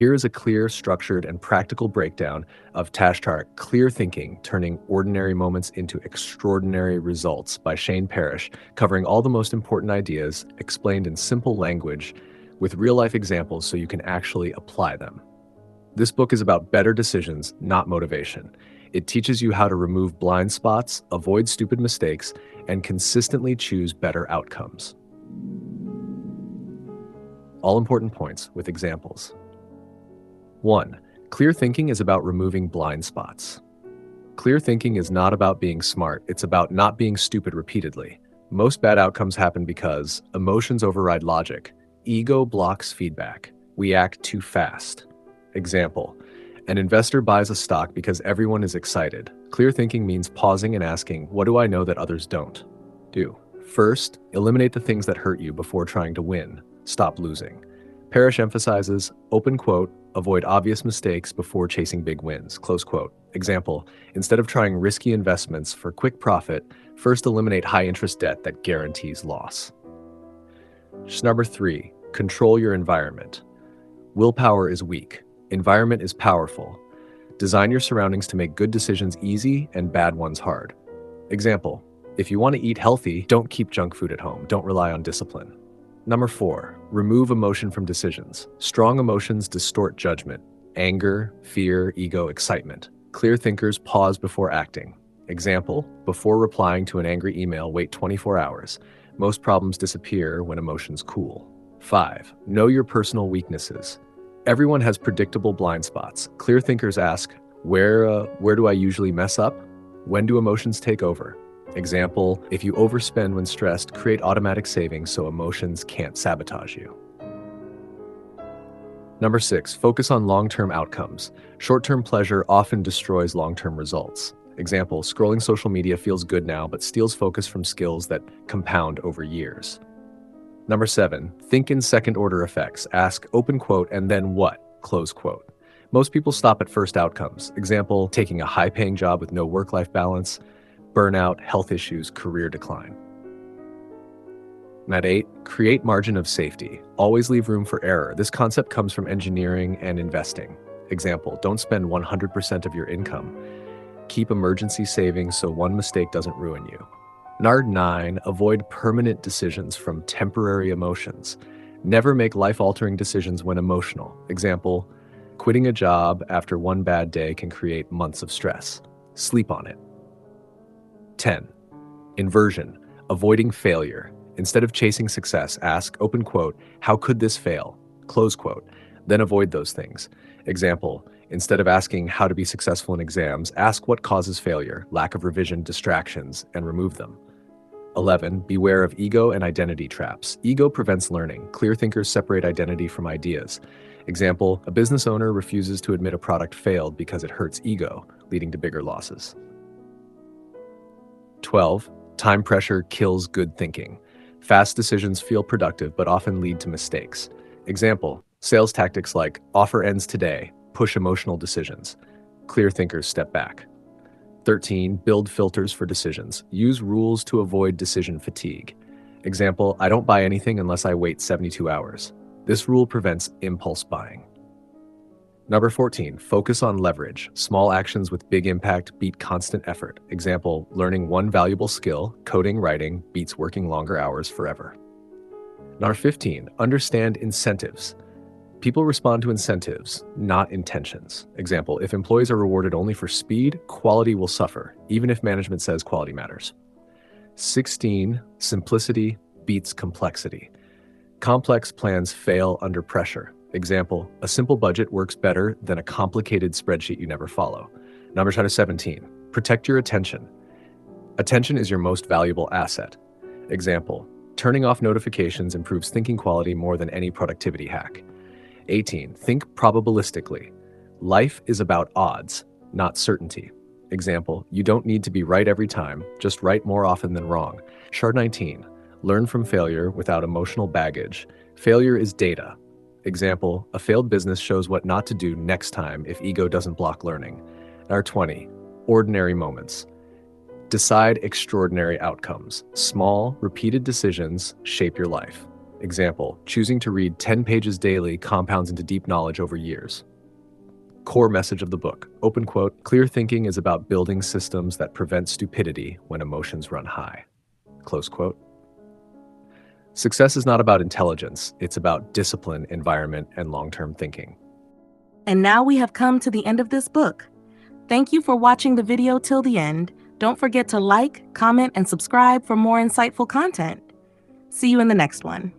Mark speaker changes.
Speaker 1: Here is a clear, structured, and practical breakdown of Tashtar Clear Thinking, Turning Ordinary Moments into Extraordinary Results by Shane Parrish, covering all the most important ideas explained in simple language with real-life examples so you can actually apply them. This book is about better decisions, not motivation. It teaches you how to remove blind spots, avoid stupid mistakes, and consistently choose better outcomes. All important points with examples. 1. Clear thinking is about removing blind spots. Clear thinking is not about being smart, it's about not being stupid repeatedly. Most bad outcomes happen because emotions override logic. Ego blocks feedback. We act too fast. Example: an investor buys a stock because everyone is excited. Clear thinking means pausing and asking, what do I know that others don't? Do. First, eliminate the things that hurt you before trying to win. Stop losing. Parrish emphasizes, open quote, avoid obvious mistakes before chasing big wins, close quote. Example: instead of trying risky investments for quick profit, first eliminate high-interest debt that guarantees loss. Number 3, control your environment. Willpower is weak. Environment is powerful. Design your surroundings to make good decisions easy and bad ones hard. Example: if you want to eat healthy, don't keep junk food at home. Don't rely on discipline. Number 4, remove emotion from decisions. Strong emotions distort judgment. Anger, fear, ego, excitement. Clear thinkers pause before acting. Example: before replying to an angry email, wait 24 hours. Most problems disappear when emotions cool. 5, know your personal weaknesses. Everyone has predictable blind spots. Clear thinkers ask, where do I usually mess up? When do emotions take over? Example: if you overspend when stressed, create automatic savings so emotions can't sabotage you. Number 6, focus on long-term outcomes. Short-term pleasure often destroys long-term results. Example: scrolling social media feels good now but steals focus from skills that compound over years. Number 7, think in second-order effects. Ask, open quote, and then what? Close quote. Most people stop at first outcomes. Example: taking a high-paying job with no work-life balance, burnout, health issues, career decline. At 8, create margin of safety. Always leave room for error. This concept comes from engineering and investing. Example: don't spend 100% of your income. Keep emergency savings so one mistake doesn't ruin you. 9, avoid permanent decisions from temporary emotions. Never make life-altering decisions when emotional. Example: quitting a job after one bad day can create months of stress. Sleep on it. 10, inversion, avoiding failure. Instead of chasing success, ask, open quote, how could this fail? Close quote. Then avoid those things. Example: instead of asking how to be successful in exams, ask what causes failure, lack of revision, distractions, and remove them. 11, beware of ego and identity traps. Ego prevents learning. Clear thinkers separate identity from ideas. Example: a business owner refuses to admit a product failed because it hurts ego, leading to bigger losses. 12, time pressure kills good thinking. Fast decisions feel productive but often lead to mistakes. Example: sales tactics like offer ends today push emotional decisions. Clear thinkers step back. 13, build filters for decisions. Use rules to avoid decision fatigue. Example: I don't buy anything unless I wait 72 hours. This rule prevents impulse buying. Number 14, focus on leverage. Small actions with big impact beat constant effort. Example: learning one valuable skill, coding, writing, beats working longer hours forever. Number 15, understand incentives. People respond to incentives, not intentions. Example: if employees are rewarded only for speed, quality will suffer, even if management says quality matters. 16, simplicity beats complexity. Complex plans fail under pressure. Example: a simple budget works better than a complicated spreadsheet you never follow. Number 17, protect your attention. Attention is your most valuable asset. Example: turning off notifications improves thinking quality more than any productivity hack. 18, think probabilistically. Life is about odds, not certainty. Example: you don't need to be right every time, just right more often than wrong. 19, learn from failure without emotional baggage. Failure is data. Example: a failed business shows what not to do next time if ego doesn't block learning. 20, ordinary moments. Decide extraordinary outcomes. Small, repeated decisions shape your life. Example, choosing to read 10 pages daily compounds into deep knowledge over years. Core message of the book, open quote, clear thinking is about building systems that prevent stupidity when emotions run high. Close quote. Success is not about intelligence, it's about discipline, environment, and long-term thinking.
Speaker 2: And now we have come to the end of this book. Thank you for watching the video till the end. Don't forget to like, comment, and subscribe for more insightful content. See you in the next one.